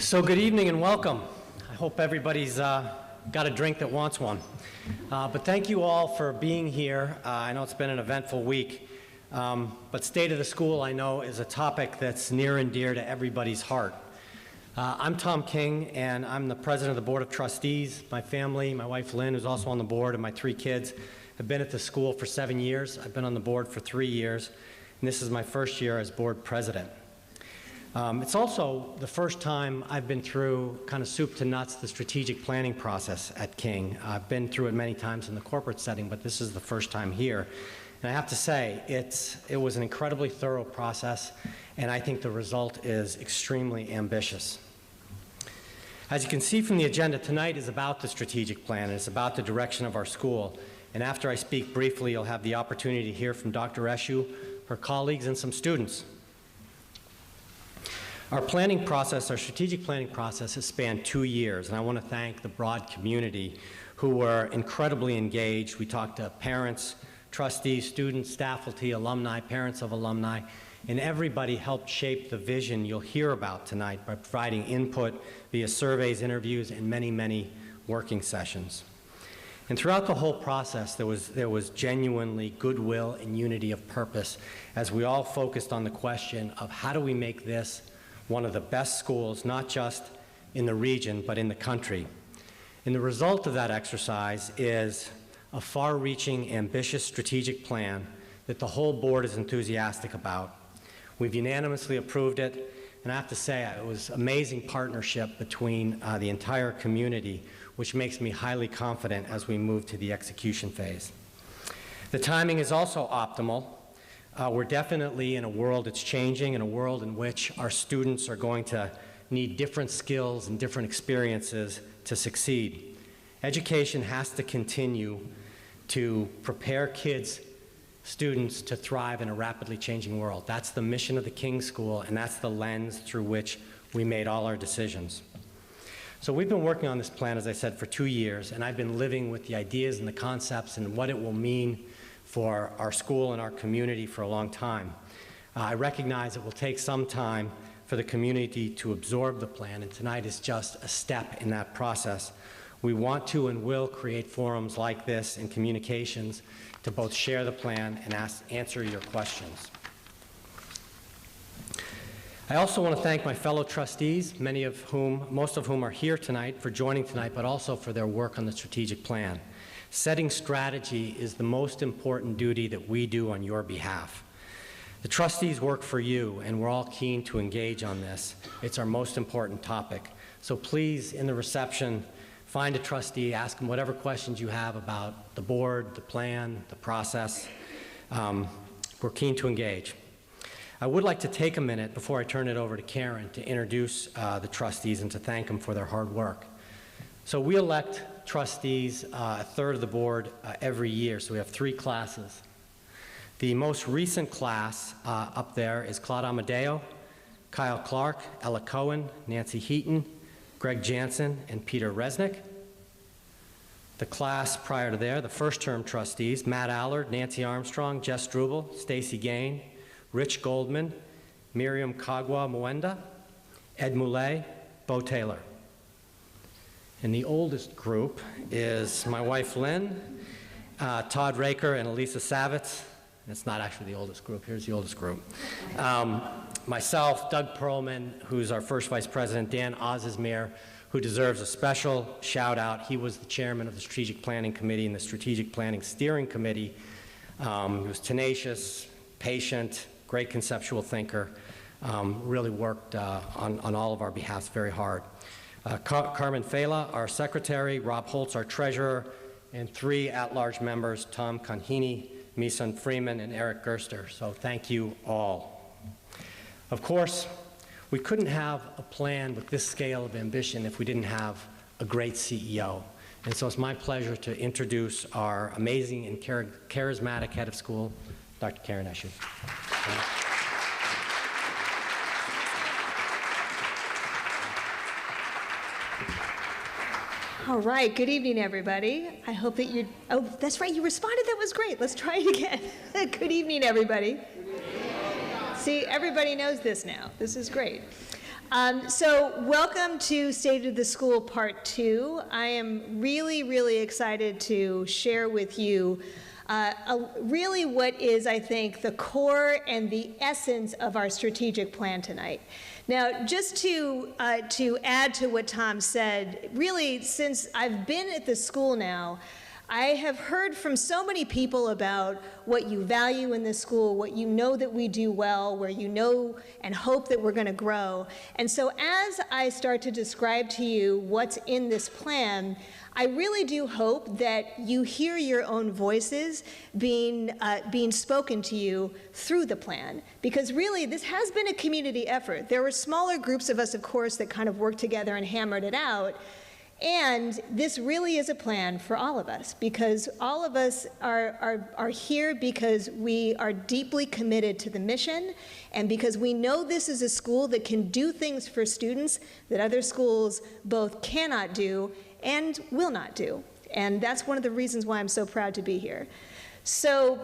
So good evening and welcome. I hope everybody's got a drink that wants one. But thank you all for being here. I know it's been an eventful week, but state of the school, I know, is a topic that's near and dear to everybody's heart. I'm Tom King, and I'm the president of the Board of Trustees. My family, my wife Lynn, who's also on the board, and my 3 kids have been at the school for 7 years. I've been on the board for 3 years, and this is my first year as board president. It's also the first time I've been through kind of soup to nuts the strategic planning process at King. I've been through it many times in the corporate setting, but this is the first time here. And I have to say, it was an incredibly thorough process, and I think the result is extremely ambitious. As you can see from the agenda, tonight is about the strategic plan, and it's about the direction of our school. And after I speak briefly, you'll have the opportunity to hear from Dr. Eshoo, her colleagues, and some students. Our planning process, our strategic planning process, has spanned 2 years, and I want to thank the broad community who were incredibly engaged. We talked to parents, trustees, students, faculty, alumni, parents of alumni, and everybody helped shape the vision you'll hear about tonight by providing input via surveys, interviews, and many, many working sessions. And throughout the whole process, there was genuinely goodwill and unity of purpose as we all focused on the question of how do we make this one of the best schools, not just in the region, but in the country. And the result of that exercise is a far-reaching, ambitious strategic plan that the whole board is enthusiastic about. We've unanimously approved it, and I have to say it was amazing partnership between the entire community, which makes me highly confident as we move to the execution phase. The timing is also optimal. We're definitely in a world that's changing, in a world in which our students are going to need different skills and different experiences to succeed. Education has to continue to prepare kids, students, to thrive in a rapidly changing world. That's the mission of the King School, and that's the lens through which we made all our decisions. So we've been working on this plan, as I said, for 2 years, and I've been living with the ideas and the concepts and what it will mean for our school and our community for a long time. I recognize it will take some time for the community to absorb the plan, and tonight is just a step in that process. We want to and will create forums like this and communications to both share the plan and answer your questions. I also want to thank my fellow trustees, most of whom are here tonight, for joining tonight, but also for their work on the strategic plan. Setting strategy is the most important duty that we do on your behalf. The trustees work for you, and we're all keen to engage on this. It's our most important topic. So please, in the reception, find a trustee, ask them whatever questions you have about the board, the plan, the process. We're keen to engage. I would like to take a minute before I turn it over to Karen to introduce the trustees and to thank them for their hard work. So we elect trustees, a third of the board every year, so we have 3 classes. The most recent class up there is Claude Amadeo, Kyle Clark, Ella Cohen, Nancy Heaton, Greg Jansen, and Peter Resnick. The class prior to there, the first-term trustees, Matt Allard, Nancy Armstrong, Jess Struble, Stacy Gain, Rich Goldman, Miriam Kagwa Mwenda, Ed Moulet, Bo Taylor. And the oldest group is my wife Lynn, Todd Raker, and Elisa Savitz. It's not actually the oldest group. Here's the oldest group. Myself, Doug Perlman, who's our first vice president, Dan Ozismere, who deserves a special shout out. He was the chairman of the Strategic Planning Committee and the Strategic Planning Steering Committee. He was tenacious, patient, great conceptual thinker, really worked on all of our behalfs very hard. Carmen Fela, our secretary, Rob Holtz, our treasurer, and 3 at-large members, Tom Conhini, Misun Freeman, and Eric Gerster. So thank you all. Of course, we couldn't have a plan with this scale of ambition if we didn't have a great CEO. And so it's my pleasure to introduce our amazing and charismatic head of school, Dr. Karen Eshoo. All right, good evening, everybody. I hope that you, oh, that's right, you responded, that was great. Let's try it again. Good evening, everybody. See, everybody knows this now. This is great. So welcome to State of the School Part 2. I am really, really excited to share with you really what is, I think, the core and the essence of our strategic plan tonight. Now, just to add to what Tom said, really, since I've been at the school now, I have heard from so many people about what you value in the school, what you know that we do well, where you know and hope that we're going to grow. And so as I start to describe to you what's in this plan, I really do hope that you hear your own voices being spoken to you through the plan. Because really, this has been a community effort. There were smaller groups of us, of course, that kind of worked together and hammered it out. And this really is a plan for all of us, because all of us are here because we are deeply committed to the mission, and because we know this is a school that can do things for students that other schools both cannot do and will not do. And that's one of the reasons why I'm so proud to be here. So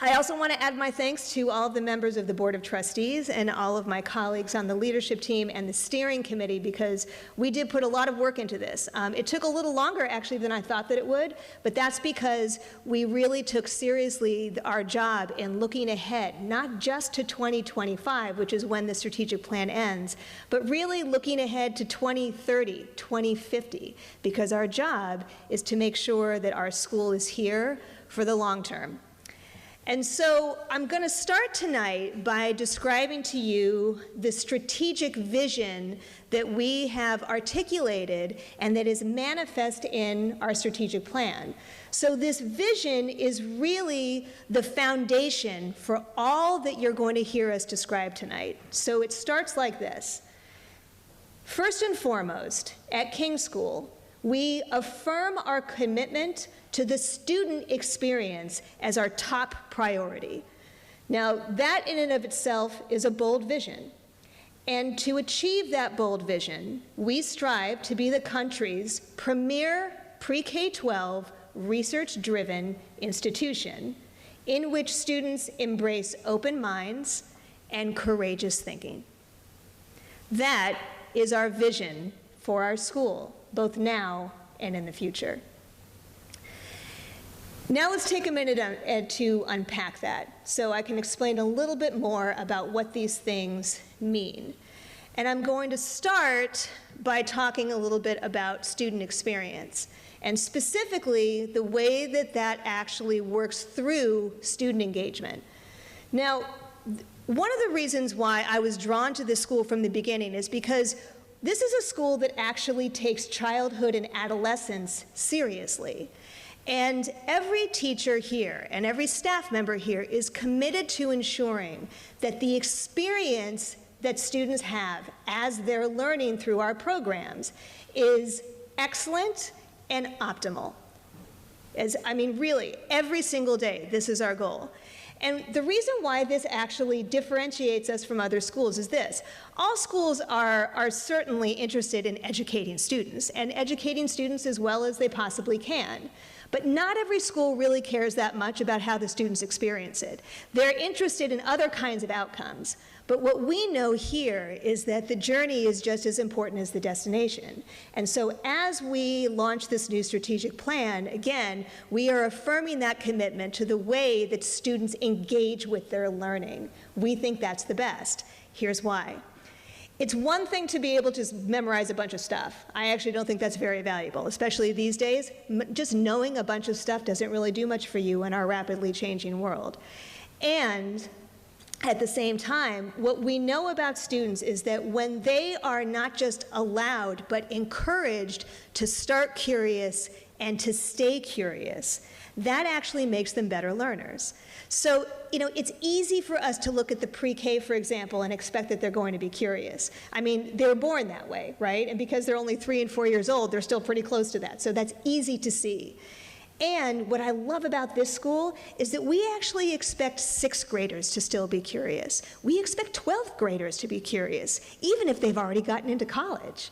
I also want to add my thanks to all of the members of the Board of Trustees and all of my colleagues on the leadership team and the steering committee, because we did put a lot of work into this. It took a little longer, actually, than I thought that it would, but that's because we really took seriously our job in looking ahead, not just to 2025, which is when the strategic plan ends, but really looking ahead to 2030, 2050, because our job is to make sure that our school is here for the long term. And so I'm going to start tonight by describing to you the strategic vision that we have articulated and that is manifest in our strategic plan. So this vision is really the foundation for all that you're going to hear us describe tonight. So it starts like this. First and foremost, at King School, we affirm our commitment to the student experience as our top priority. Now, that in and of itself is a bold vision. And to achieve that bold vision, we strive to be the country's premier pre-K-12 research-driven institution in which students embrace open minds and courageous thinking. That is our vision for our school, both now and in the future. Now let's take a minute to unpack that so I can explain a little bit more about what these things mean. And I'm going to start by talking a little bit about student experience, and specifically the way that that actually works through student engagement. Now, one of the reasons why I was drawn to this school from the beginning is because this is a school that actually takes childhood and adolescence seriously. And every teacher here and every staff member here is committed to ensuring that the experience that students have as they're learning through our programs is excellent and optimal. Really, every single day, this is our goal. And the reason why this actually differentiates us from other schools is this. All schools are certainly interested in educating students, and educating students as well as they possibly can. But not every school really cares that much about how the students experience it. They're interested in other kinds of outcomes. But what we know here is that the journey is just as important as the destination. And so as we launch this new strategic plan, again, we are affirming that commitment to the way that students engage with their learning. We think that's the best. Here's why. It's one thing to be able to memorize a bunch of stuff. I actually don't think that's very valuable, especially these days. Just knowing a bunch of stuff doesn't really do much for you in our rapidly changing world. And at the same time, what we know about students is that when they are not just allowed, but encouraged to start curious and to stay curious, that actually makes them better learners. So, it's easy for us to look at the pre-K, for example, and expect that they're going to be curious. They were born that way, right? And because they're only 3 and 4 years old, they're still pretty close to that. So that's easy to see. And what I love about this school is that we actually expect 6th graders to still be curious. We expect 12th graders to be curious, even if they've already gotten into college.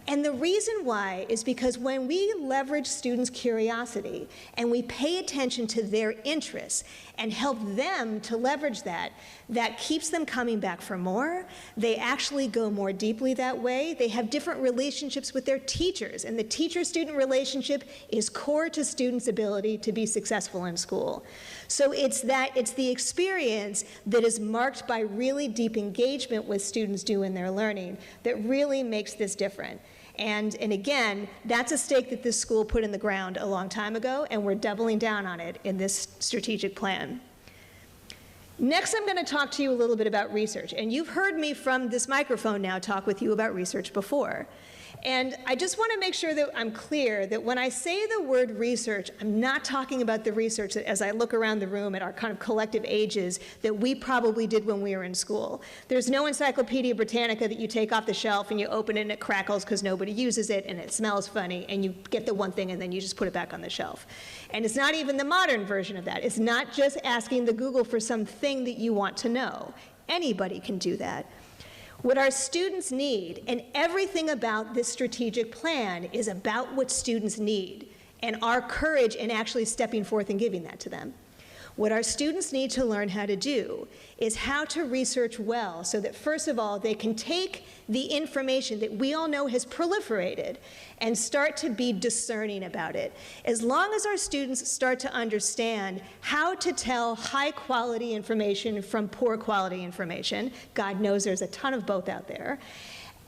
And the reason why is because when we leverage students' curiosity and we pay attention to their interests and help them to leverage that, that keeps them coming back for more. They actually go more deeply that way. They have different relationships with their teachers, and the teacher-student relationship is core to students' ability to be successful in school. So it's the experience that is marked by really deep engagement with students doing their learning that really makes this different. And again, that's a stake that this school put in the ground a long time ago, and we're doubling down on it in this strategic plan. Next, I'm going to talk to you a little bit about research. And you've heard me from this microphone now talk with you about research before. And I just want to make sure that I'm clear that when I say the word research, I'm not talking about the research that, as I look around the room at our kind of collective ages, that we probably did when we were in school. There's no Encyclopedia Britannica that you take off the shelf and you open it and it crackles because nobody uses it and it smells funny and you get the one thing and then you just put it back on the shelf. And it's not even the modern version of that. It's not just asking the Google for something that you want to know. Anybody can do that. What our students need, and everything about this strategic plan is about what students need and our courage in actually stepping forth and giving that to them. What our students need to learn how to do is how to research well so that, first of all, they can take the information that we all know has proliferated and start to be discerning about it. As long as our students start to understand how to tell high-quality information from poor-quality information, God knows there's a ton of both out there,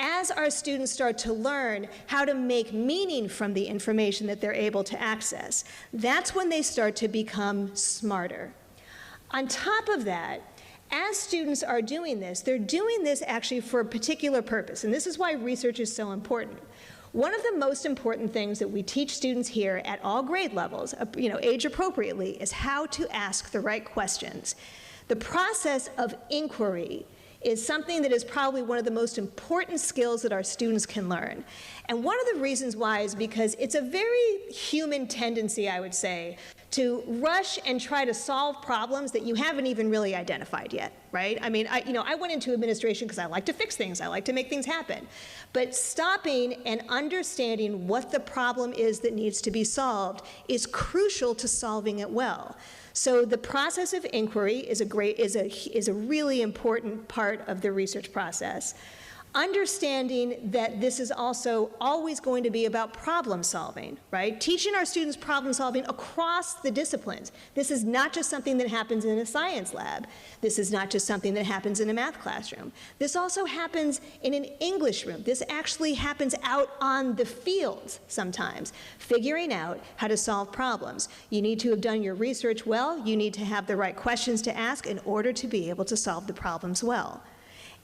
as our students start to learn how to make meaning from the information that they're able to access, that's when they start to become smarter. On top of that, as students are doing this, they're doing this actually for a particular purpose, and this is why research is so important. One of the most important things that we teach students here at all grade levels, age appropriately, is how to ask the right questions. The process of inquiry is something that is probably one of the most important skills that our students can learn. And one of the reasons why is because it's a very human tendency, I would say, to rush and try to solve problems that you haven't even really identified yet, right? I mean, I went into administration because I like to fix things, I like to make things happen. But stopping and understanding what the problem is that needs to be solved is crucial to solving it well. So the process of inquiry is a really important part of the research process. Understanding that this is also always going to be about problem solving, right? Teaching our students problem solving across the disciplines. This is not just something that happens in a science lab. This is not just something that happens in a math classroom. This also happens in an English room. This actually happens out on the field sometimes, figuring out how to solve problems. You need to have done your research well. You need to have the right questions to ask in order to be able to solve the problems well.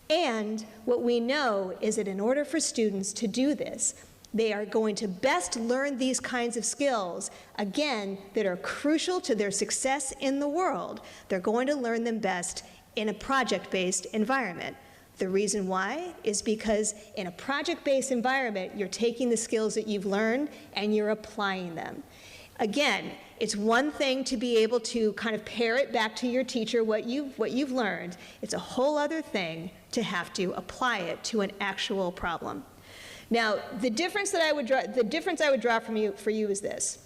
And what we know is that in order for students to do this, they are going to best learn these kinds of skills, again, that are crucial to their success in the world. They're going to learn them best in a project-based environment. The reason why is because in a project-based environment, you're taking the skills that you've learned and you're applying them. Again, it's one thing to be able to kind of parrot back to your teacher what you've learned. It's a whole other thing to have to apply it to an actual problem. Now, the difference I would draw for you is this.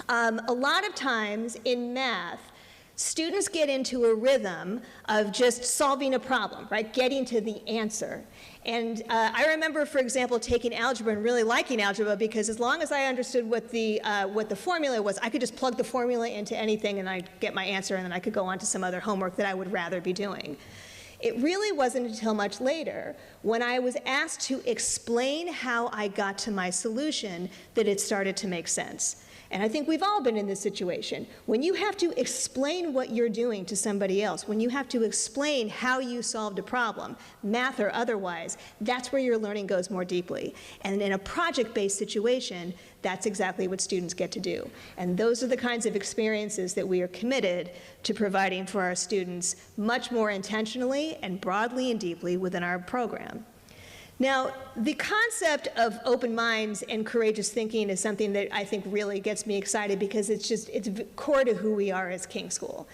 A lot of times in math, students get into a rhythm of just solving a problem, right? Getting to the answer. And I remember, for example, taking algebra and really liking algebra because as long as I understood what the formula was, I could just plug the formula into anything and I'd get my answer and then I could go on to some other homework that I would rather be doing. It really wasn't until much later when I was asked to explain how I got to my solution that it started to make sense. And I think we've all been in this situation. When you have to explain what you're doing to somebody else, when you have to explain how you solved a problem, math or otherwise, that's where your learning goes more deeply. And in a project-based situation, that's exactly what students get to do. And those are the kinds of experiences that we are committed to providing for our students much more intentionally and broadly and deeply within our program. Now, the concept of open minds and courageous thinking is something that I think really gets me excited because it's core to who we are as King School.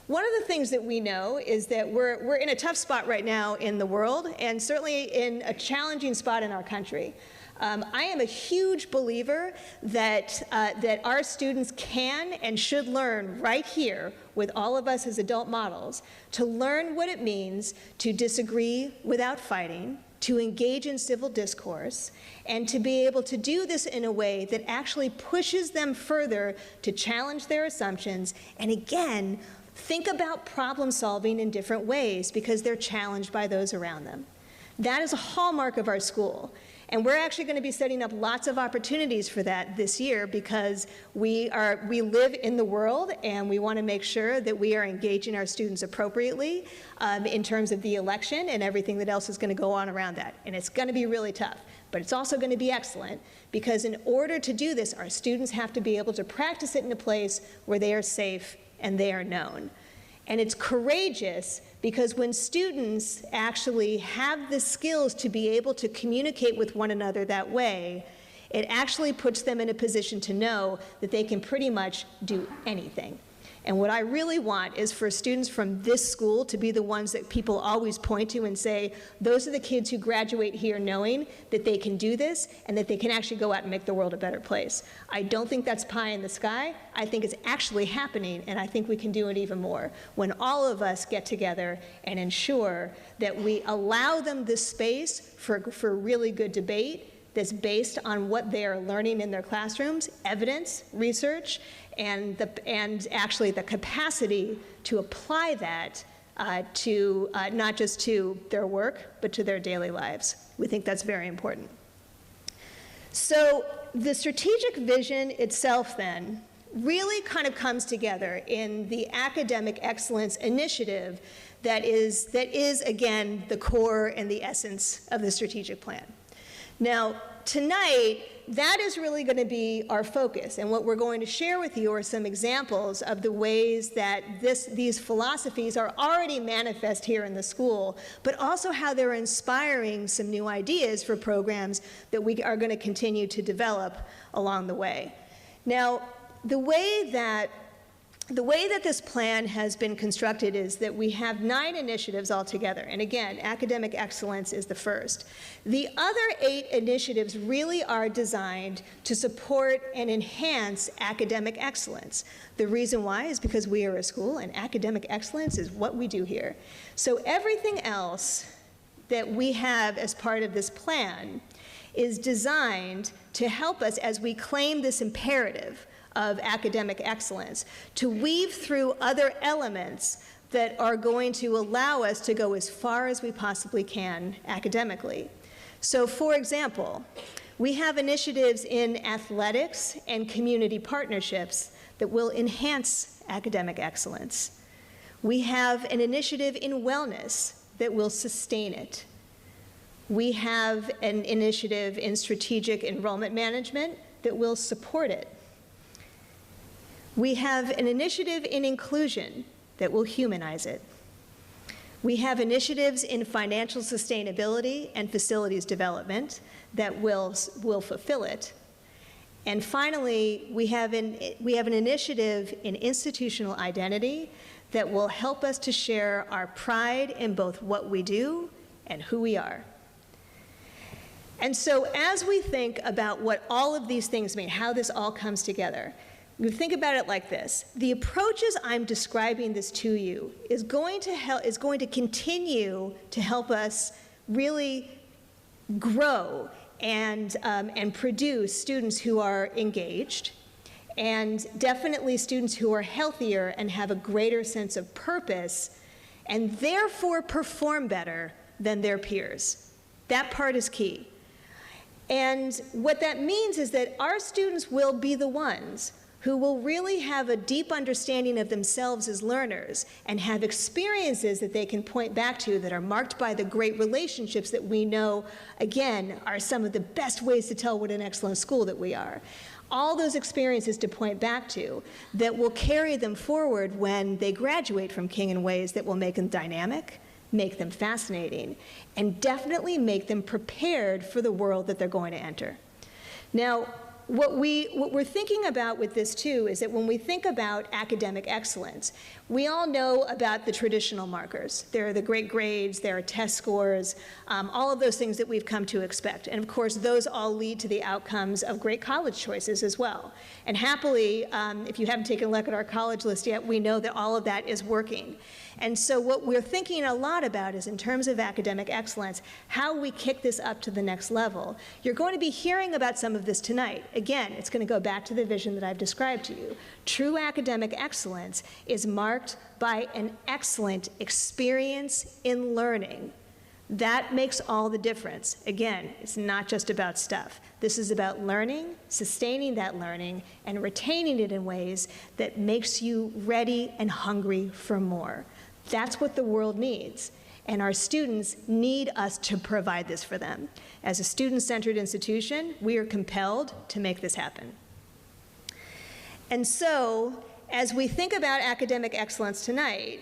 One of the things that we know is that we're in a tough spot right now in the world and certainly in a challenging spot in our country. I am a huge believer that, that our students can and should learn right here with all of us as adult models to learn what it means to disagree without fighting, to engage in civil discourse, and to be able to do this in a way that actually pushes them further to challenge their assumptions and, again, think about problem solving in different ways because they're challenged by those around them. That is a hallmark of our school. And we're actually going to be setting up lots of opportunities for that this year because we live in the world and we want to make sure that we are engaging our students appropriately in terms of the election and everything that else is going to go on around that. And it's going to be really tough, but it's also going to be excellent because in order to do this, our students have to be able to practice it in a place where they are safe and they are known. And it's courageous because when students actually have the skills to be able to communicate with one another that way, it actually puts them in a position to know that they can pretty much do anything. And what I really want is for students from this school to be the ones that people always point to and say, those are the kids who graduate here knowing that they can do this and that they can actually go out and make the world a better place. I don't think that's pie in the sky. I think it's actually happening, and I think we can do it even more when all of us get together and ensure that we allow them this space for really good debate that's based on what they are learning in their classrooms, evidence, research, and actually the capacity to apply that to not just to their work, but to their daily lives. We think that's very important. So the strategic vision itself then really kind of comes together in the academic excellence initiative that is again, the core and the essence of the strategic plan. Now, tonight, that is really going to be our focus, and what we're going to share with you are some examples of the ways that these philosophies are already manifest here in the school, but also how they're inspiring some new ideas for programs that we are going to continue to develop along the way. Now, the way that this plan has been constructed is that we have 9 initiatives altogether. And again, academic excellence is the first. The other 8 initiatives really are designed to support and enhance academic excellence. The reason why is because we are a school and academic excellence is what we do here. So everything else that we have as part of this plan is designed to help us as we claim this imperative of academic excellence, to weave through other elements that are going to allow us to go as far as we possibly can academically. So for example, we have initiatives in athletics and community partnerships that will enhance academic excellence. We have an initiative in wellness that will sustain it. We have an initiative in strategic enrollment management that will support it. We have an initiative in inclusion that will humanize it. We have initiatives in financial sustainability and facilities development that will fulfill it. And finally, we have an initiative in institutional identity that will help us to share our pride in both what we do and who we are. And so as we think about what all of these things mean, how this all comes together, you think about it like this. The approaches I'm describing this to you is going to continue to help us really grow and produce students who are engaged, and definitely students who are healthier and have a greater sense of purpose, and therefore perform better than their peers. That part is key. And what that means is that our students will be the ones who will really have a deep understanding of themselves as learners and have experiences that they can point back to that are marked by the great relationships that we know, again, are some of the best ways to tell what an excellent school that we are. All those experiences to point back to that will carry them forward when they graduate from King in ways that will make them dynamic, make them fascinating, and definitely make them prepared for the world that they're going to enter. Now, what we're thinking about with this too is that when we think about academic excellence, we all know about the traditional markers. There are the great grades, there are test scores, all of those things that we've come to expect. And of course, those all lead to the outcomes of great college choices as well. And happily, if you haven't taken a look at our college list yet, we know that all of that is working. And so what we're thinking a lot about is, in terms of academic excellence, how we kick this up to the next level. You're going to be hearing about some of this tonight. Again, it's going to go back to the vision that I've described to you. True academic excellence is marked by an excellent experience in learning. That makes all the difference. Again, it's not just about stuff. This is about learning, sustaining that learning, and retaining it in ways that makes you ready and hungry for more. That's what the world needs, and our students need us to provide this for them. As a student-centered institution, we are compelled to make this happen. And so, as we think about academic excellence tonight,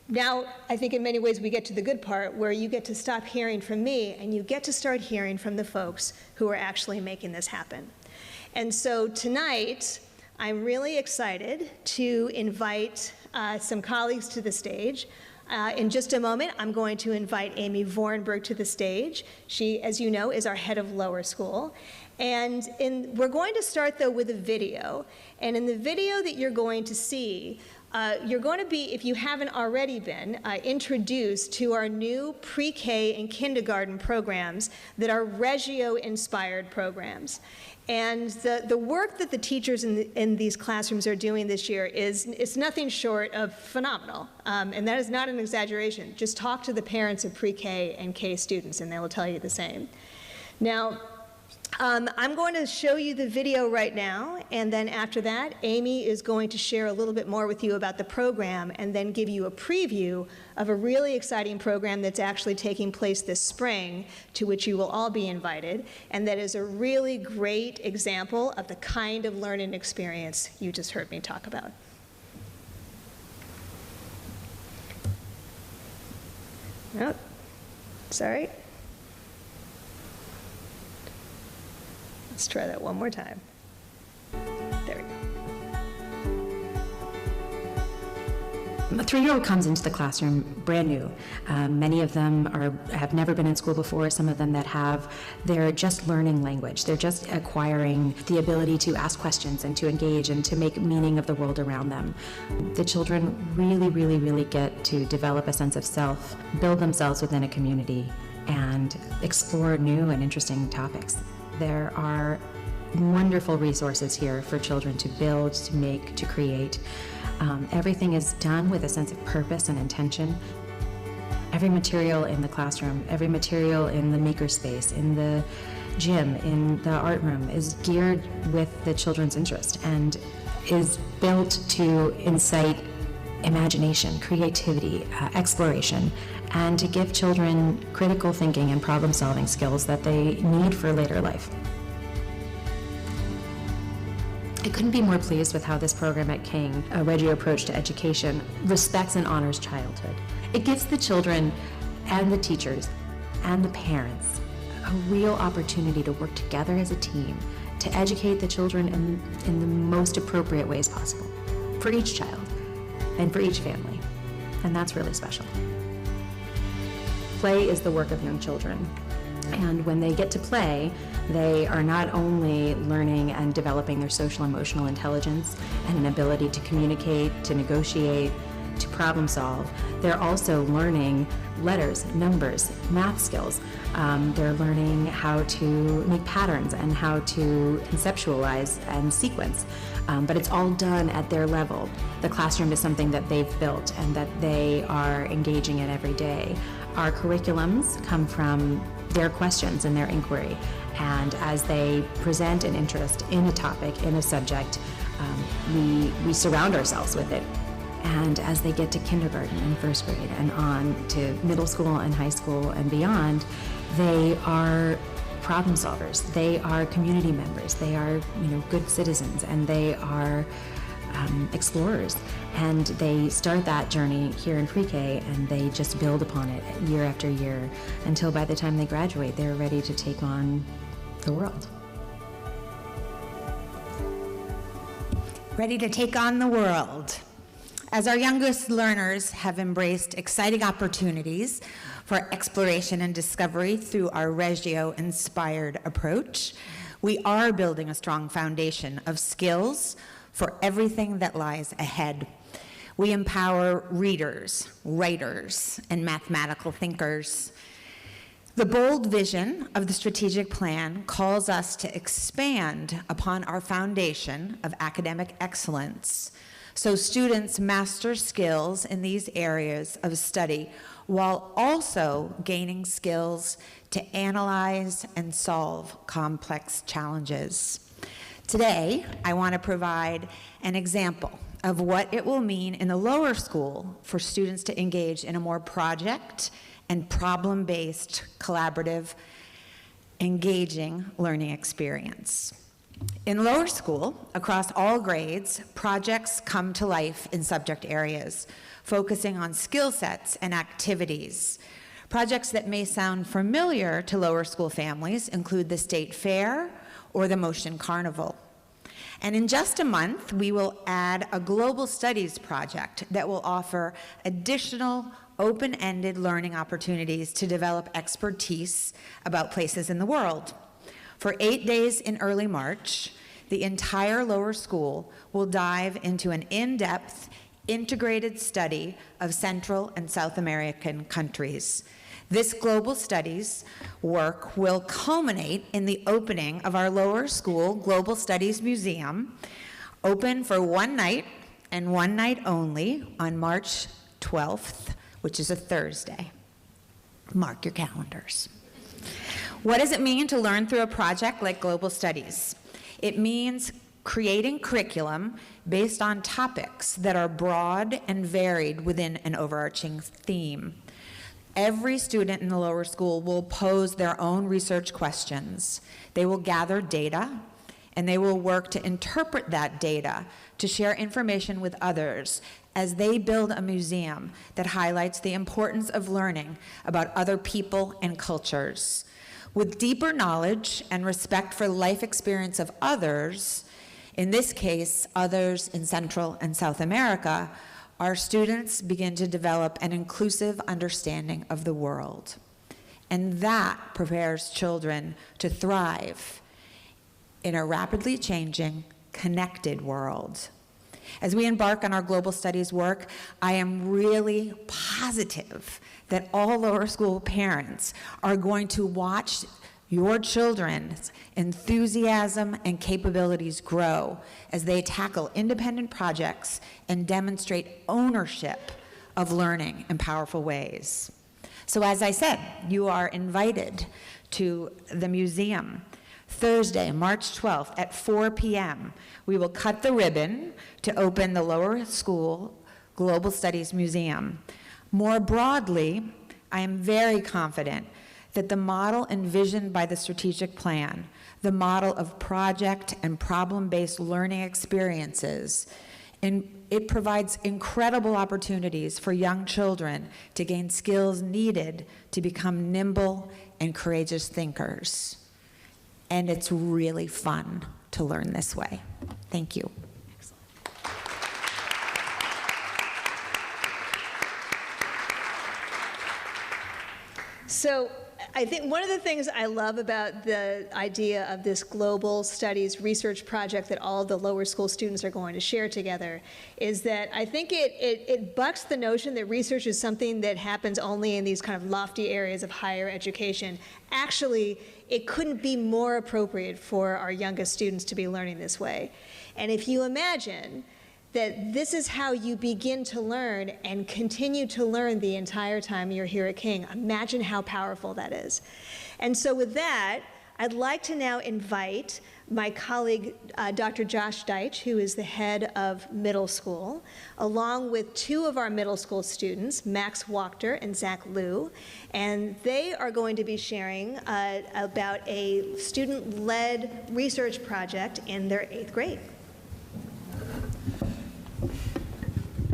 now I think in many ways we get to the good part where you get to stop hearing from me and you get to start hearing from the folks who are actually making this happen. And so tonight, I'm really excited to invite some colleagues to the stage. In just a moment, I'm going to invite Amy Vorenberg to the stage. She, as you know, is our head of lower school. And we're going to start, though, with a video. And in the video that you're going to see, you're going to be, if you haven't already been, introduced to our new pre-K and kindergarten programs that are Reggio-inspired programs. And the work that the teachers in these classrooms are doing this year is nothing short of phenomenal. And that is not an exaggeration. Just talk to the parents of pre-K and K students and they will tell you the same. Now, I'm going to show you the video right now, and then after that, Amy is going to share a little bit more with you about the program and then give you a preview of a really exciting program that's actually taking place this spring, to which you will all be invited, and that is a really great example of the kind of learning experience you just heard me talk about. Oh, sorry. Let's try that one more time. There we go. A 3-year-old comes into the classroom brand new. Many of them have never been in school before. Some of them that have, they're just learning language. They're just acquiring the ability to ask questions and to engage and to make meaning of the world around them. The children really, really, really get to develop a sense of self, build themselves within a community, and explore new and interesting topics. There are wonderful resources here for children to build, to make, to create. Everything is done with a sense of purpose and intention. Every material in the classroom, every material in the makerspace, in the gym, in the art room is geared with the children's interest and is built to incite imagination, creativity, exploration, and to give children critical thinking and problem-solving skills that they need for later life. I couldn't be more pleased with how this program at King, a Reggio approach to education, respects and honors childhood. It gives the children and the teachers and the parents a real opportunity to work together as a team to educate the children in the most appropriate ways possible for each child and for each family, and that's really special. Play is the work of young children, and when they get to play, they are not only learning and developing their social emotional intelligence and an ability to communicate, to negotiate, to problem solve, they're also learning letters, numbers, math skills. They're learning how to make patterns and how to conceptualize and sequence. But it's all done at their level. The classroom is something that they've built and that they are engaging in every day. Our curriculums come from their questions and their inquiry. And as they present an interest in a topic, in a subject, we surround ourselves with it. And as they get to kindergarten and first grade and on to middle school and high school and beyond, they are problem solvers. They are community members. They are, good citizens, and they are explorers. And they start that journey here in pre-K, and they just build upon it year after year until by the time they graduate, they're ready to take on the world. Ready to take on the world. As our youngest learners have embraced exciting opportunities for exploration and discovery through our Reggio-inspired approach, we are building a strong foundation of skills for everything that lies ahead. We empower readers, writers, and mathematical thinkers. The bold vision of the strategic plan calls us to expand upon our foundation of academic excellence, so students master skills in these areas of study while also gaining skills to analyze and solve complex challenges. Today, I want to provide an example of what it will mean in the lower school for students to engage in a more project and problem-based, collaborative, engaging learning experience. In lower school, across all grades, projects come to life in subject areas, focusing on skill sets and activities. Projects that may sound familiar to lower school families include the State Fair or the Motion Carnival. And in just a month, we will add a global studies project that will offer additional open-ended learning opportunities to develop expertise about places in the world. For 8 days in early March, the entire lower school will dive into an in-depth, integrated study of Central and South American countries. This global studies work will culminate in the opening of our lower school Global Studies Museum, open for one night and one night only on March 12th, which is a Thursday. Mark your calendars. What does it mean to learn through a project like Global Studies? It means creating curriculum based on topics that are broad and varied within an overarching theme. Every student in the lower school will pose their own research questions. They will gather data, and they will work to interpret that data to share information with others as they build a museum that highlights the importance of learning about other people and cultures. With deeper knowledge and respect for life experience of others, in this case, others in Central and South America, our students begin to develop an inclusive understanding of the world. And that prepares children to thrive in a rapidly changing, connected world. As we embark on our global studies work, I am really positive that all lower school parents are going to watch your children's enthusiasm and capabilities grow as they tackle independent projects and demonstrate ownership of learning in powerful ways. So as I said, you are invited to the museum Thursday, March 12th at 4 p.m. We will cut the ribbon to open the Lower School Global Studies Museum. More broadly, I am very confident that the model envisioned by the strategic plan, the model of project and problem-based learning experiences, it provides incredible opportunities for young children to gain skills needed to become nimble and courageous thinkers. And it's really fun to learn this way. Thank you. So I think one of the things I love about the idea of this global studies research project that all of the lower school students are going to share together is that I think it bucks the notion that research is something that happens only in these kind of lofty areas of higher education. Actually, it couldn't be more appropriate for our youngest students to be learning this way. And if you imagine that this is how you begin to learn and continue to learn the entire time you're here at King. Imagine how powerful that is. And so with that, I'd like to now invite my colleague, Dr. Josh Deitch, who is the head of middle school, along with two of our middle school students, Max Wachter and Zach Liu, and they are going to be sharing about a student-led research project in their 8th grade.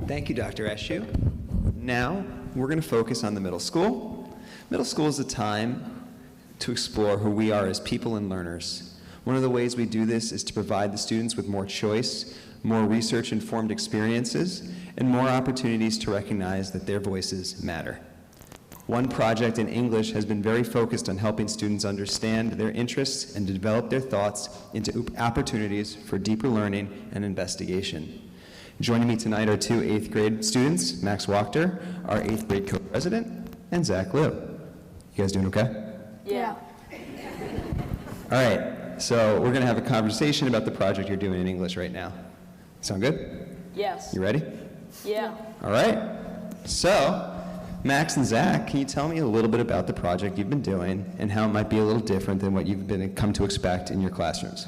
Thank you, Dr. Eshoo. Now, we're going to focus on the middle school. Middle school is a time to explore who we are as people and learners. One of the ways we do this is to provide the students with more choice, more research-informed experiences, and more opportunities to recognize that their voices matter. One project in English has been very focused on helping students understand their interests and to develop their thoughts into opportunities for deeper learning and investigation. Joining me tonight are two 8th grade students, Max Wachter, our 8th grade co-president, and Zach Liu. You guys doing okay? Yeah. All right, so we're gonna have a conversation about the project you're doing in English right now. Sound good? Yes. You ready? Yeah. All right, so Max and Zach, can you tell me a little bit about the project you've been doing and how it might be a little different than what you've come to expect in your classrooms?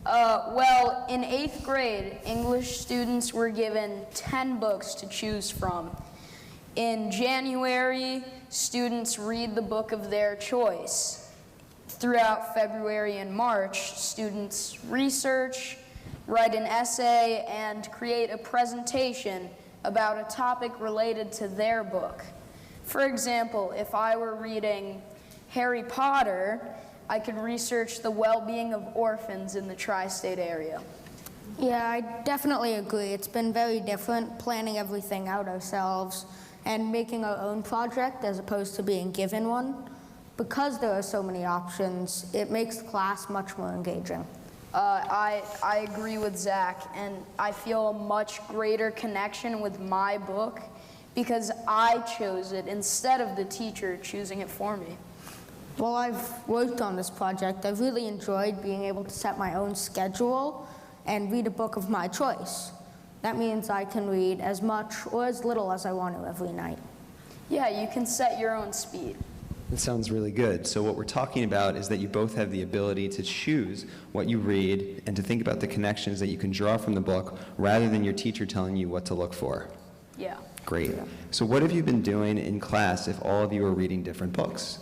Well, in 8th grade, English students were given 10 books to choose from. In January, students read the book of their choice. Throughout February and March, students research, write an essay, and create a presentation about a topic related to their book. For example, if I were reading Harry Potter, I could research the well-being of orphans in the tri-state area. Yeah, I definitely agree. It's been very different planning everything out ourselves and making our own project as opposed to being given one. Because there are so many options, it makes the class much more engaging. I agree with Zach, and I feel a much greater connection with my book because I chose it instead of the teacher choosing it for me. While I've worked on this project, I've really enjoyed being able to set my own schedule and read a book of my choice. That means I can read as much or as little as I want to every night. Yeah, you can set your own speed. That sounds really good. So what we're talking about is that you both have the ability to choose what you read and to think about the connections that you can draw from the book rather than your teacher telling you what to look for. Yeah. Great. So what have you been doing in class if all of you are reading different books?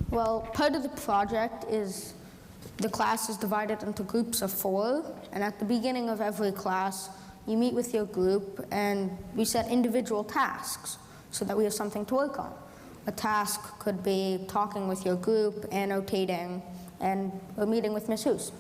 Well, part of the project is the class is divided into groups of 4, and at the beginning of every class, you meet with your group and we set individual tasks so that we have something to work on. A task could be talking with your group, annotating, and a meeting with Ms. Hoos.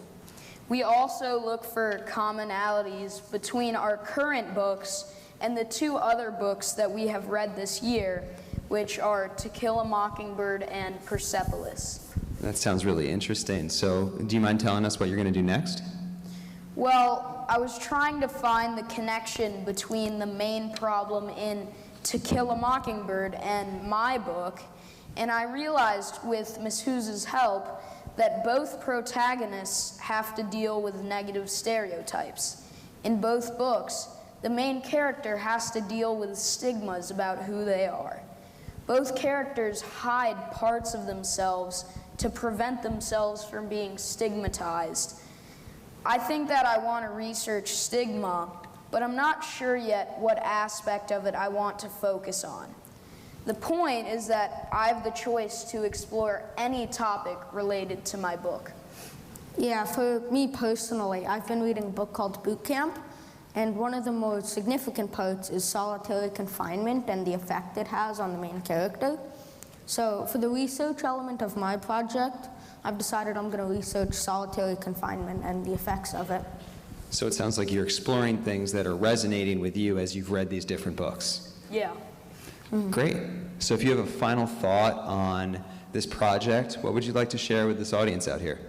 We also look for commonalities between our current books and the 2 other books that we have read this year, which are To Kill a Mockingbird and Persepolis. That sounds really interesting. So do you mind telling us what you're going to do next? Well, I was trying to find the connection between the main problem in To Kill a Mockingbird and my book, and I realized with Ms. Hoos's help that both protagonists have to deal with negative stereotypes. In both books, the main character has to deal with stigmas about who they are. Both characters hide parts of themselves to prevent themselves from being stigmatized. I think that I want to research stigma, but I'm not sure yet what aspect of it I want to focus on. The point is that I have the choice to explore any topic related to my book. Yeah, for me personally, I've been reading a book called Boot Camp, and one of the more significant parts is solitary confinement and the effect it has on the main character. So for the research element of my project, I've decided I'm going to research solitary confinement and the effects of it. So it sounds like you're exploring things that are resonating with you as you've read these different books. Yeah. Great. So if you have a final thought on this project, what would you like to share with this audience out here?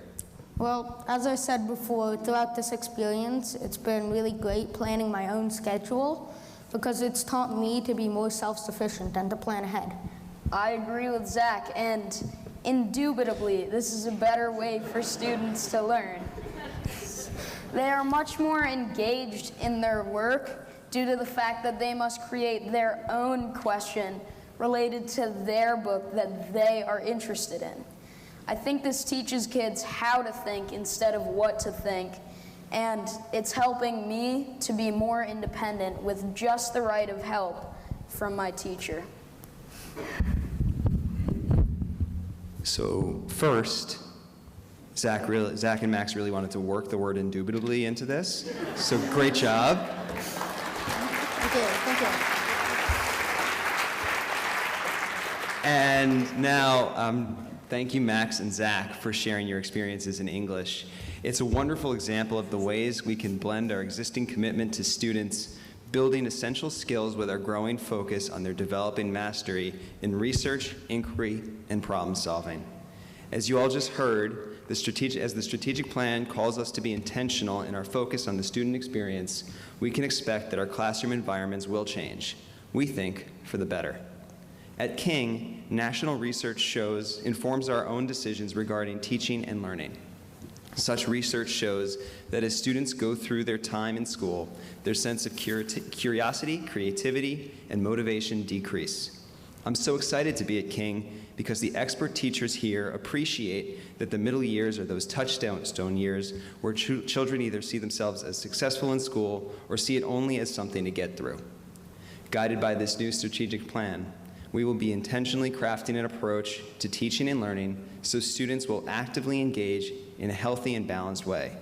Well, as I said before, throughout this experience, it's been really great planning my own schedule because it's taught me to be more self-sufficient and to plan ahead. I agree with Zach, and indubitably, this is a better way for students to learn. They are much more engaged in their work due to the fact that they must create their own question related to their book that they are interested in. I think this teaches kids how to think instead of what to think, and it's helping me to be more independent with just the right of help from my teacher. So first, Zach and Max really wanted to work the word indubitably into this. So great job. Thank you. And now, thank you, Max and Zach, for sharing your experiences in English. It's a wonderful example of the ways we can blend our existing commitment to students, building essential skills with our growing focus on their developing mastery in research, inquiry, and problem solving. As you all just heard, as the strategic plan calls us to be intentional in our focus on the student experience, we can expect that our classroom environments will change, we think, for the better. At King, national research informs our own decisions regarding teaching and learning. Such research shows that as students go through their time in school, their sense of curiosity, creativity, and motivation decrease. I'm so excited to be at King because the expert teachers here appreciate that the middle years are those touchstone years where children either see themselves as successful in school or see it only as something to get through. Guided by this new strategic plan, we will be intentionally crafting an approach to teaching and learning so students will actively engage in a healthy and balanced way.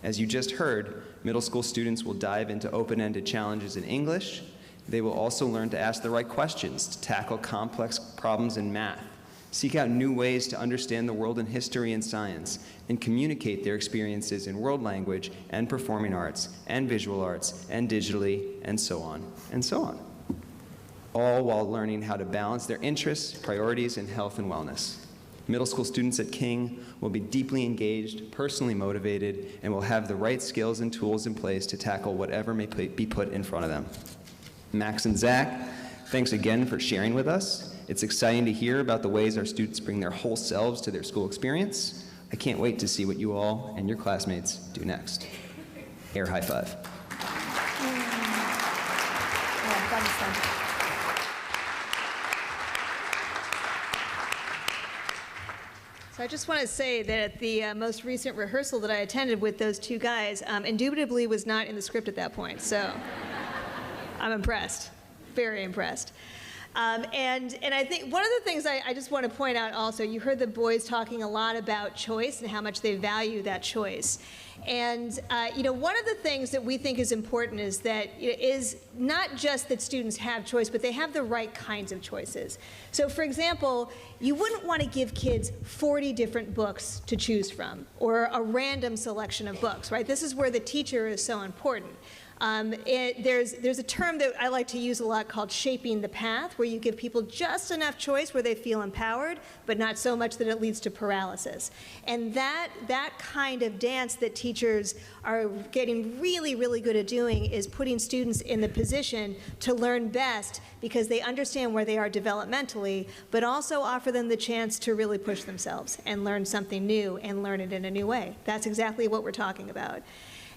As you just heard, middle school students will dive into open-ended challenges in English. They will also learn to ask the right questions, to tackle complex problems in math, seek out new ways to understand the world in history and science, and communicate their experiences in world language and performing arts and visual arts and digitally, and so on, and so on. All while learning how to balance their interests, priorities, and health and wellness. Middle school students at King will be deeply engaged, personally motivated, and will have the right skills and tools in place to tackle whatever may be put in front of them. Max and Zach, thanks again for sharing with us. It's exciting to hear about the ways our students bring their whole selves to their school experience. I can't wait to see what you all and your classmates do next. Air high five. So I just want to say that at the most recent rehearsal that I attended with those two guys, indubitably was not in the script at that point, so I'm impressed, very impressed. And I think one of the things I just want to point out also, you heard the boys talking a lot about choice and how much they value that choice. And one of the things that we think is important is that is not just that students have choice, but they have the right kinds of choices. So for example, you wouldn't want to give kids 40 different books to choose from, or a random selection of books, right? This is where the teacher is so important. There's a term that I like to use a lot called shaping the path, where you give people just enough choice where they feel empowered, but not so much that it leads to paralysis. And that kind of dance that teachers are getting really, really good at doing is putting students in the position to learn best because they understand where they are developmentally, but also offer them the chance to really push themselves and learn something new and learn it in a new way. That's exactly what we're talking about.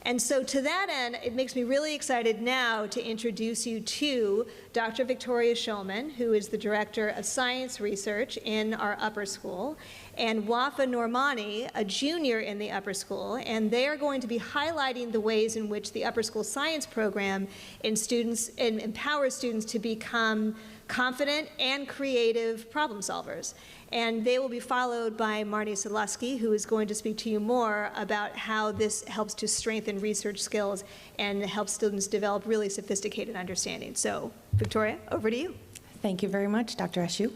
And so to that end, it makes me really excited now to introduce you to Dr. Victoria Schulman, who is the Director of Science Research in our upper school, and Wafa Normani, a junior in the upper school, and they are going to be highlighting the ways in which the upper school science program empowers students to become confident and creative problem solvers. And they will be followed by Marnie Sadlowsky, who is going to speak to you more about how this helps to strengthen research skills and help students develop really sophisticated understanding. So, Victoria, over to you. Thank you very much, Dr. Eshoo.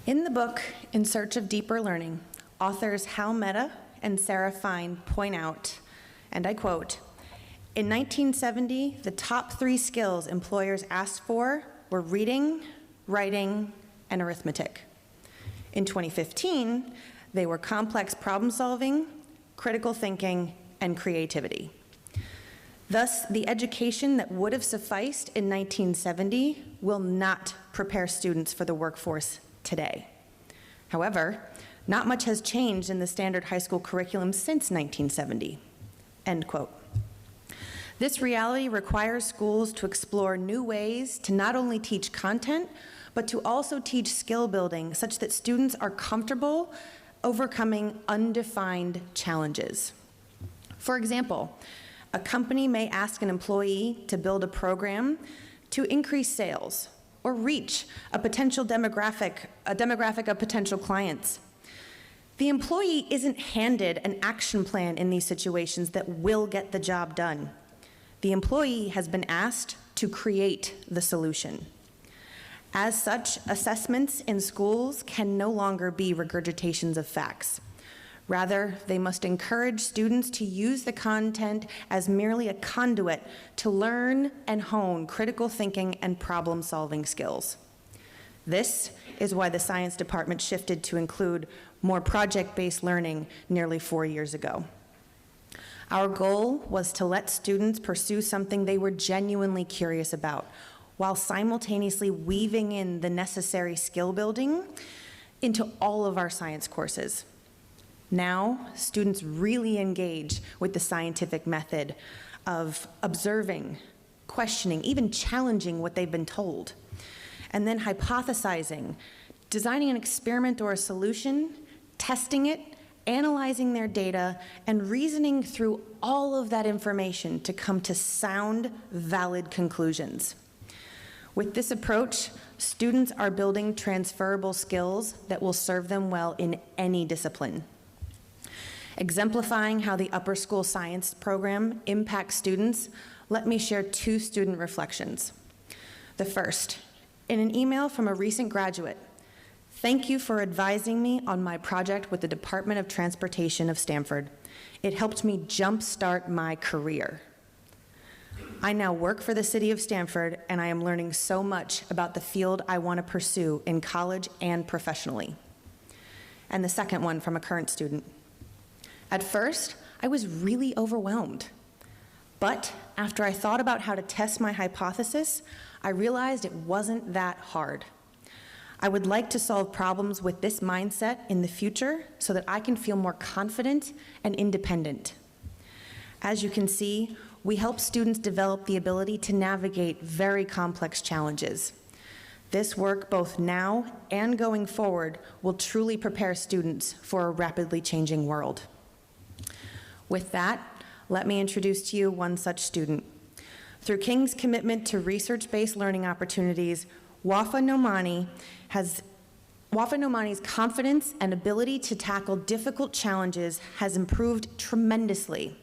In the book, In Search of Deeper Learning, authors Hal Mehta and Sarah Fine point out, and I quote, "In 1970, the top 3 skills employers asked for were reading, writing, and arithmetic. In 2015, they were complex problem solving, critical thinking, and creativity. Thus, the education that would have sufficed in 1970 will not prepare students for the workforce today. However, not much has changed in the standard high school curriculum since 1970." End quote. This reality requires schools to explore new ways to not only teach content, but to also teach skill building such that students are comfortable overcoming undefined challenges. For example, a company may ask an employee to build a program to increase sales or reach a demographic of potential clients. The employee isn't handed an action plan in these situations that will get the job done. The employee has been asked to create the solution. As such, assessments in schools can no longer be regurgitations of facts. Rather, they must encourage students to use the content as merely a conduit to learn and hone critical thinking and problem-solving skills. This is why the science department shifted to include more project-based learning nearly 4 years ago. Our goal was to let students pursue something they were genuinely curious about, while simultaneously weaving in the necessary skill building into all of our science courses. Now, students really engage with the scientific method of observing, questioning, even challenging what they've been told, and then hypothesizing, designing an experiment or a solution, testing it, analyzing their data, and reasoning through all of that information to come to sound, valid conclusions. With this approach, students are building transferable skills that will serve them well in any discipline. Exemplifying how the upper school science program impacts students, let me share 2 student reflections. The first, in an email from a recent graduate, "Thank you for advising me on my project with the Department of Transportation of Stanford. It helped me jumpstart my career. I now work for the city of Stanford, and I am learning so much about the field I want to pursue in college and professionally." And the second one from a current student. "At first, I was really overwhelmed. But after I thought about how to test my hypothesis, I realized it wasn't that hard. I would like to solve problems with this mindset in the future so that I can feel more confident and independent." As you can see, we help students develop the ability to navigate very complex challenges. This work, both now and going forward, will truly prepare students for a rapidly changing world. With that, let me introduce to you one such student. Through King's commitment to research-based learning opportunities, Wafa Nomani's confidence and ability to tackle difficult challenges has improved tremendously.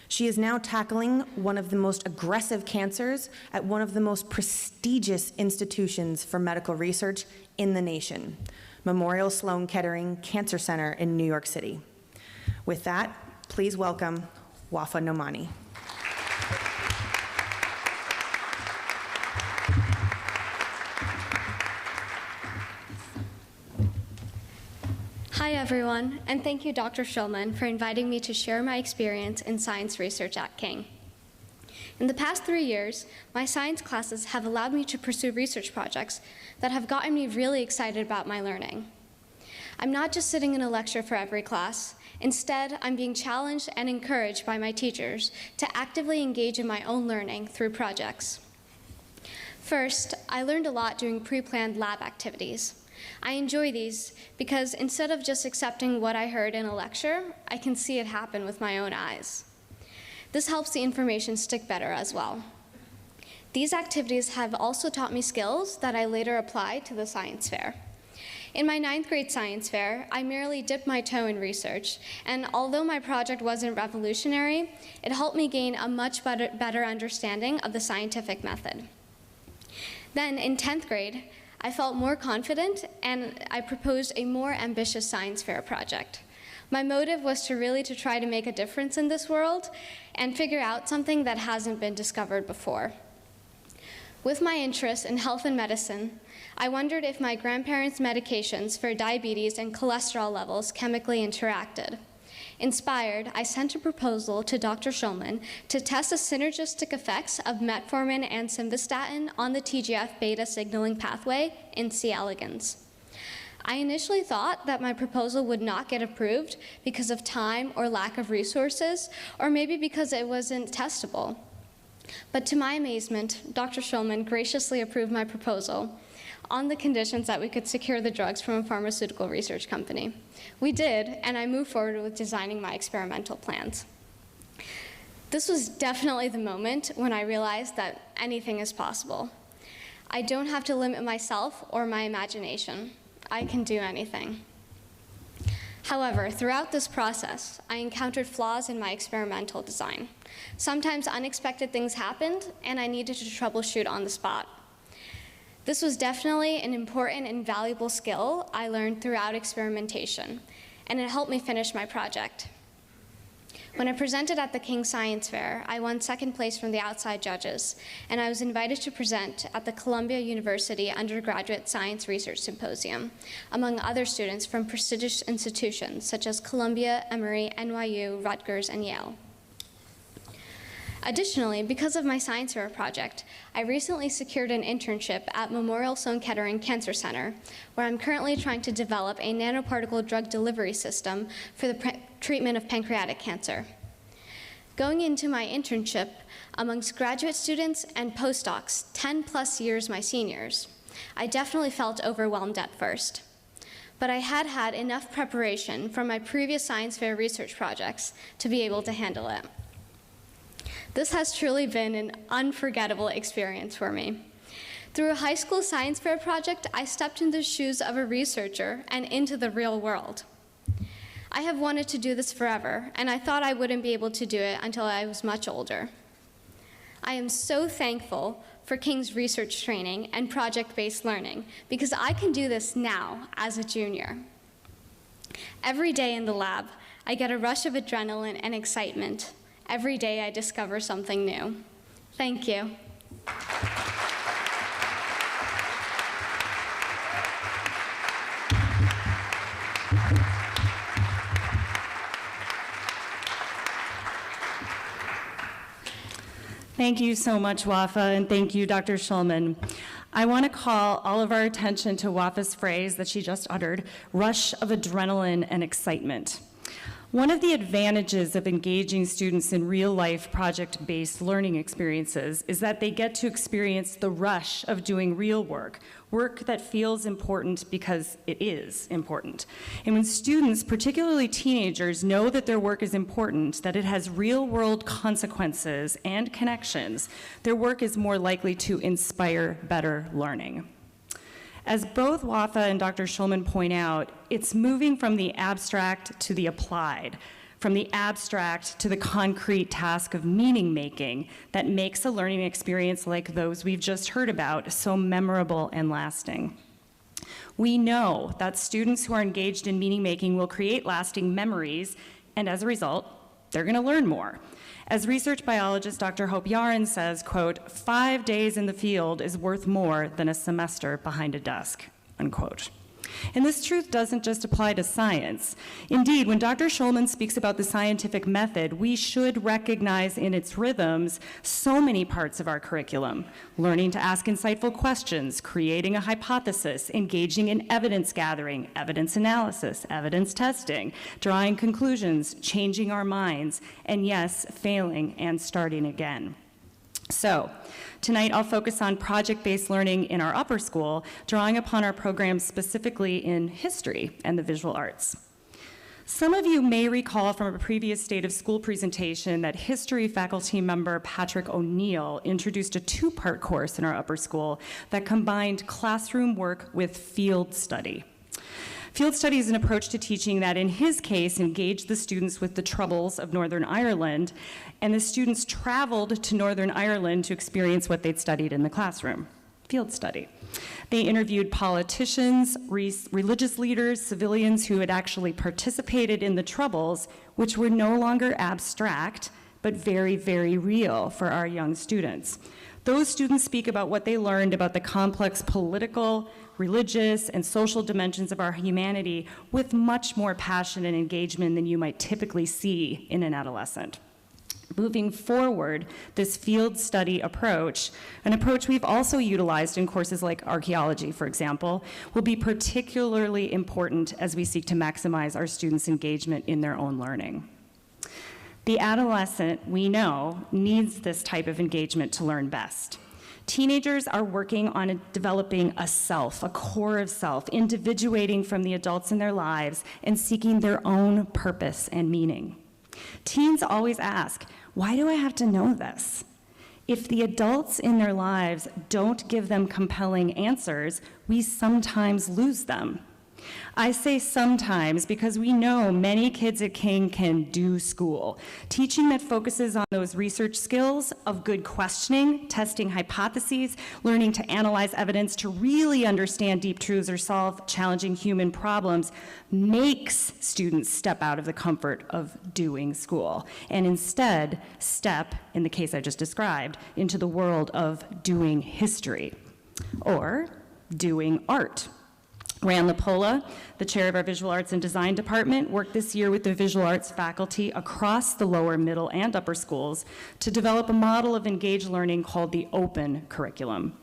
She is now tackling one of the most aggressive cancers at one of the most prestigious institutions for medical research in the nation, Memorial Sloan Kettering Cancer Center in New York City. With that, please welcome Wafa Nomani. Hi everyone, and thank you Dr. Schulman for inviting me to share my experience in science research at King. In the past 3 years, my science classes have allowed me to pursue research projects that have gotten me really excited about my learning. I'm not just sitting in a lecture for every class. Instead, I'm being challenged and encouraged by my teachers to actively engage in my own learning through projects. First, I learned a lot doing pre-planned lab activities. I enjoy these because instead of just accepting what I heard in a lecture, I can see it happen with my own eyes. This helps the information stick better as well. These activities have also taught me skills that I later applied to the science fair. In my 9th grade science fair, I merely dipped my toe in research, and although my project wasn't revolutionary, it helped me gain a much better understanding of the scientific method. Then in 10th grade, I felt more confident, and I proposed a more ambitious science fair project. My motive was to try to make a difference in this world and figure out something that hasn't been discovered before. With my interest in health and medicine, I wondered if my grandparents' medications for diabetes and cholesterol levels chemically interacted. Inspired, I sent a proposal to Dr. Schulman to test the synergistic effects of metformin and simvastatin on the TGF-beta signaling pathway in C. elegans. I initially thought that my proposal would not get approved because of time or lack of resources, or maybe because it wasn't testable. But to my amazement, Dr. Schulman graciously approved my proposal on the conditions that we could secure the drugs from a pharmaceutical research company. We did, and I moved forward with designing my experimental plans. This was definitely the moment when I realized that anything is possible. I don't have to limit myself or my imagination. I can do anything. However, throughout this process, I encountered flaws in my experimental design. Sometimes unexpected things happened, and I needed to troubleshoot on the spot. This was definitely an important and valuable skill I learned throughout experimentation, and it helped me finish my project. When I presented at the King Science Fair, I won second place from the outside judges, and I was invited to present at the Columbia University Undergraduate Science Research Symposium, among other students from prestigious institutions such as Columbia, Emory, NYU, Rutgers, and Yale. Additionally, because of my science fair project, I recently secured an internship at Memorial Sloan Kettering Cancer Center, where I'm currently trying to develop a nanoparticle drug delivery system for the treatment of pancreatic cancer. Going into my internship amongst graduate students and postdocs, 10+ years my seniors, I definitely felt overwhelmed at first. But I had enough preparation from my previous science fair research projects to be able to handle it. This has truly been an unforgettable experience for me. Through a high school science fair project, I stepped into the shoes of a researcher and into the real world. I have wanted to do this forever, and I thought I wouldn't be able to do it until I was much older. I am so thankful for King's research training and project-based learning, because I can do this now as a junior. Every day in the lab, I get a rush of adrenaline and excitement. Every day I discover something new. Thank you. Thank you so much, Wafa, and thank you, Dr. Schulman. I want to call all of our attention to Wafa's phrase that she just uttered, rush of adrenaline and excitement. One of the advantages of engaging students in real-life project-based learning experiences is that they get to experience the rush of doing real work, work that feels important because it is important. And when students, particularly teenagers, know that their work is important, that it has real-world consequences and connections, their work is more likely to inspire better learning. As both Wafa and Dr. Schulman point out, it's moving from the abstract to the applied, from the abstract to the concrete task of meaning making that makes a learning experience like those we've just heard about so memorable and lasting. We know that students who are engaged in meaning making will create lasting memories, and as a result, they're going to learn more. As research biologist Dr. Hope Yaron says, quote, 5 days in the field is worth more than a semester behind a desk, unquote. And this truth doesn't just apply to science. Indeed, when Dr. Schulman speaks about the scientific method, we should recognize in its rhythms so many parts of our curriculum: learning to ask insightful questions, creating a hypothesis, engaging in evidence gathering, evidence analysis, evidence testing, drawing conclusions, changing our minds, and yes, failing and starting again. So, tonight I'll focus on project-based learning in our upper school, drawing upon our programs specifically in history and the visual arts. Some of you may recall from a previous State of School presentation that history faculty member Patrick O'Neill introduced a two-part course in our upper school that combined classroom work with field study. Field study is an approach to teaching that, in his case, engaged the students with the troubles of Northern Ireland, and the students traveled to Northern Ireland to experience what they'd studied in the classroom, field study. They interviewed politicians, religious leaders, civilians who had actually participated in the troubles, which were no longer abstract, but very, very real for our young students. Those students speak about what they learned about the complex political, religious, and social dimensions of our humanity with much more passion and engagement than you might typically see in an adolescent. Moving forward, this field study approach, an approach we've also utilized in courses like archaeology, for example, will be particularly important as we seek to maximize our students' engagement in their own learning. The adolescent, we know, needs this type of engagement to learn best. Teenagers are working on developing a self, a core of self, individuating from the adults in their lives and seeking their own purpose and meaning. Teens always ask, why do I have to know this? If the adults in their lives don't give them compelling answers, we sometimes lose them. I say sometimes because we know many kids at King can do school. Teaching that focuses on those research skills of good questioning, testing hypotheses, learning to analyze evidence to really understand deep truths or solve challenging human problems makes students step out of the comfort of doing school and instead step, in the case I just described, into the world of doing history or doing art. Ran Lapola, the chair of our Visual Arts and Design Department, worked this year with the visual arts faculty across the lower, middle, and upper schools to develop a model of engaged learning called the OPEN curriculum.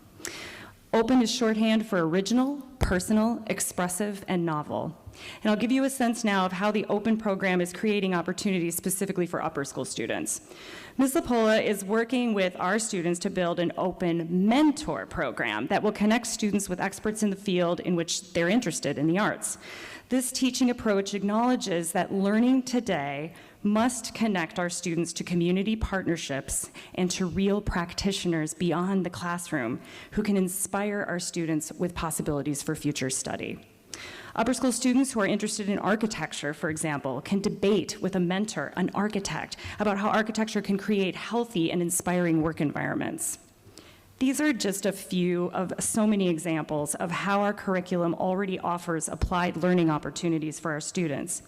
OPEN is shorthand for original, personal, expressive, and novel. And I'll give you a sense now of how the OPEN program is creating opportunities specifically for upper school students. Ms. Lapola is working with our students to build an open mentor program that will connect students with experts in the field in which they're interested in the arts. This teaching approach acknowledges that learning today must connect our students to community partnerships and to real practitioners beyond the classroom who can inspire our students with possibilities for future study. Upper school students who are interested in architecture, for example, can debate with a mentor, an architect, about how architecture can create healthy and inspiring work environments. These are just a few of so many examples of how our curriculum already offers applied learning opportunities for our students.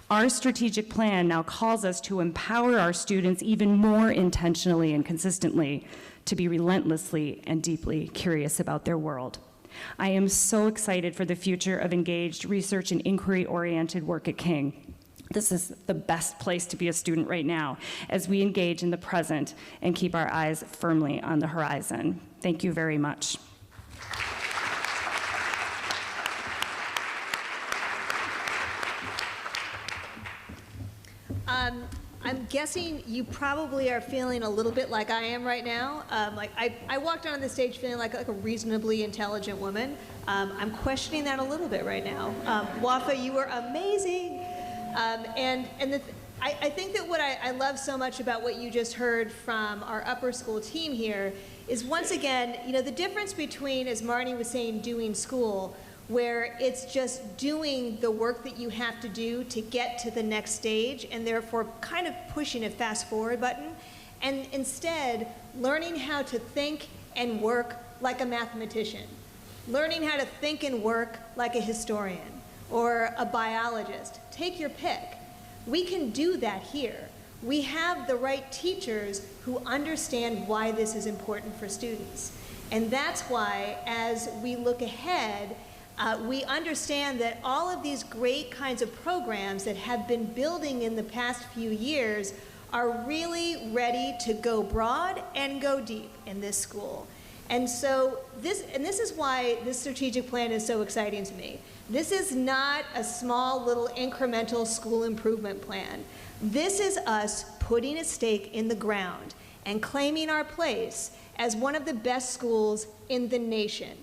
Our strategic plan now calls us to empower our students even more intentionally and consistently to be relentlessly and deeply curious about their world. I am so excited for the future of engaged research and inquiry-oriented work at King. This is the best place to be a student right now as we engage in the present and keep our eyes firmly on the horizon. Thank you very much. I'm guessing you probably are feeling a little bit like I am right now. I walked on the stage feeling like a reasonably intelligent woman. I'm questioning that a little bit right now. Wafa, you were amazing. I think that what I love so much about what you just heard from our upper school team here is, once again, the difference between, as Marnie was saying, doing school, where it's just doing the work that you have to do to get to the next stage and therefore kind of pushing a fast forward button, and instead learning how to think and work like a mathematician, learning how to think and work like a historian or a biologist. Take your pick. We can do that here. We have the right teachers who understand why this is important for students. And that's why, as we look ahead, we understand that all of these great kinds of programs that have been building in the past few years are really ready to go broad and go deep in this school. And so this is why this strategic plan is so exciting to me. This is not a small little incremental school improvement plan. This is us putting a stake in the ground and claiming our place as one of the best schools in the nation.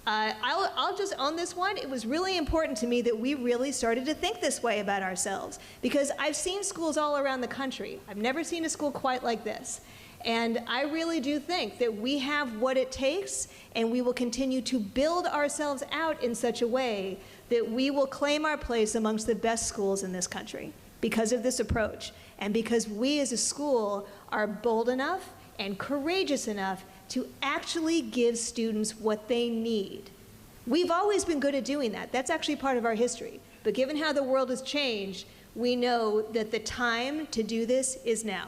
I'll just own this one. It was really important to me that we really started to think this way about ourselves, because I've seen schools all around the country. I've never seen a school quite like this. And I really do think that we have what it takes, and we will continue to build ourselves out in such a way that we will claim our place amongst the best schools in this country because of this approach, and because we as a school are bold enough and courageous enough to actually give students what they need. We've always been good at doing that. That's actually part of our history. But given how the world has changed, we know that the time to do this is now.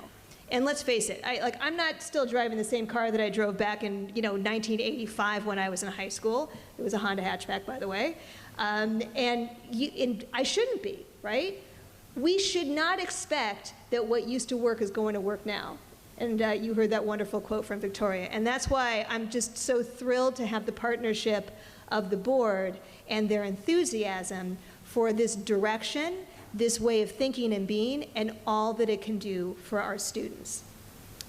And let's face it, I'm not still driving the same car that I drove back in 1985 when I was in high school. It was a Honda hatchback, by the way. And I shouldn't be, right? We should not expect that what used to work is going to work now. And you heard that wonderful quote from Victoria. And that's why I'm just so thrilled to have the partnership of the board and their enthusiasm for this direction, this way of thinking and being, and all that it can do for our students.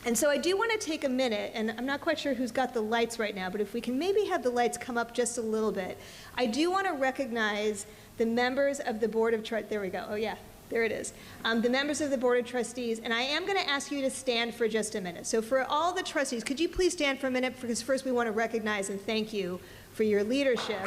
And so I do want to take a minute, and I'm not quite sure who's got the lights right now, but if we can maybe have the lights come up just a little bit. I do want to recognize the members of the Board of Trustees. There we go. Oh, yeah. There it is. The members of the Board of Trustees, and I am going to ask you to stand for just a minute. So for all the trustees, could you please stand for a minute, because first we want to recognize and thank you for your leadership.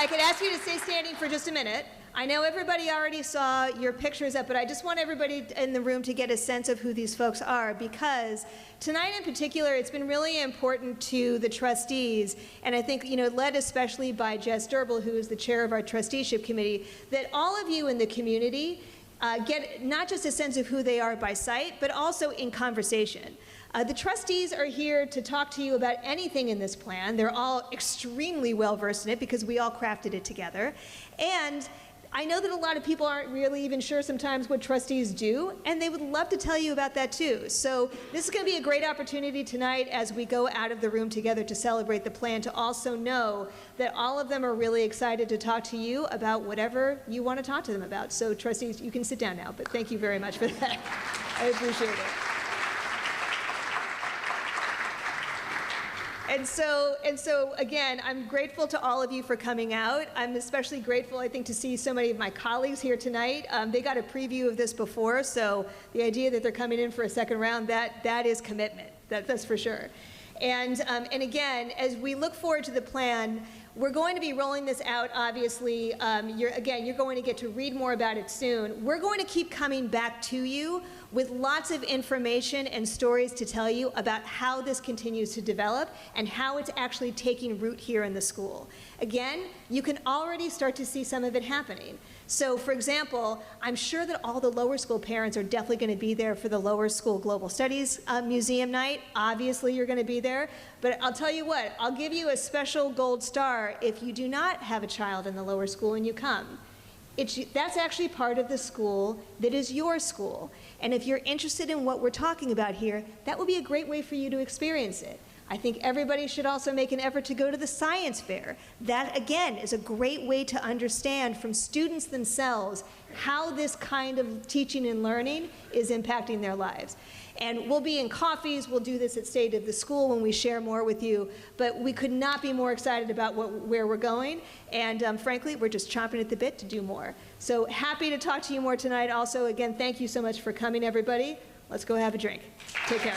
I could ask you to stay standing for just a minute. I know everybody already saw your pictures up, but I just want everybody in the room to get a sense of who these folks are, because tonight in particular, it's been really important to the trustees, and I think, led especially by Jess Durbel, who is the chair of our trusteeship committee, that all of you in the community get not just a sense of who they are by sight, but also in conversation. The trustees are here to talk to you about anything in this plan. They're all extremely well versed in it because we all crafted it together. And I know that a lot of people aren't really even sure sometimes what trustees do, and they would love to tell you about that too. So this is going to be a great opportunity tonight as we go out of the room together to celebrate the plan, to also know that all of them are really excited to talk to you about whatever you want to talk to them about. So trustees, you can sit down now, but thank you very much for that. I appreciate it. And so again, I'm grateful to all of you for coming out. I'm especially grateful, I think, to see so many of my colleagues here tonight. They got a preview of this before, so the idea that they're coming in for a second round, that is commitment. That's for sure. And again, as we look forward to the plan, we're going to be rolling this out, obviously. You're going to get to read more about it soon. We're going to keep coming back to you with lots of information and stories to tell you about how this continues to develop and how it's actually taking root here in the school. Again, you can already start to see some of it happening. So, for example, I'm sure that all the lower school parents are definitely going to be there for the Lower School Global Studies Museum Night. Obviously, you're going to be there. But I'll tell you what, I'll give you a special gold star if you do not have a child in the lower school and you come. That's actually part of the school that is your school. And if you're interested in what we're talking about here, that would be a great way for you to experience it. I think everybody should also make an effort to go to the science fair. That, again, is a great way to understand from students themselves how this kind of teaching and learning is impacting their lives. And we'll be in coffees, we'll do this at State of the School when we share more with you, but we could not be more excited about where we're going, and frankly, we're just chomping at the bit to do more. So happy to talk to you more tonight. Also, again, thank you so much for coming, everybody. Let's go have a drink. Take care.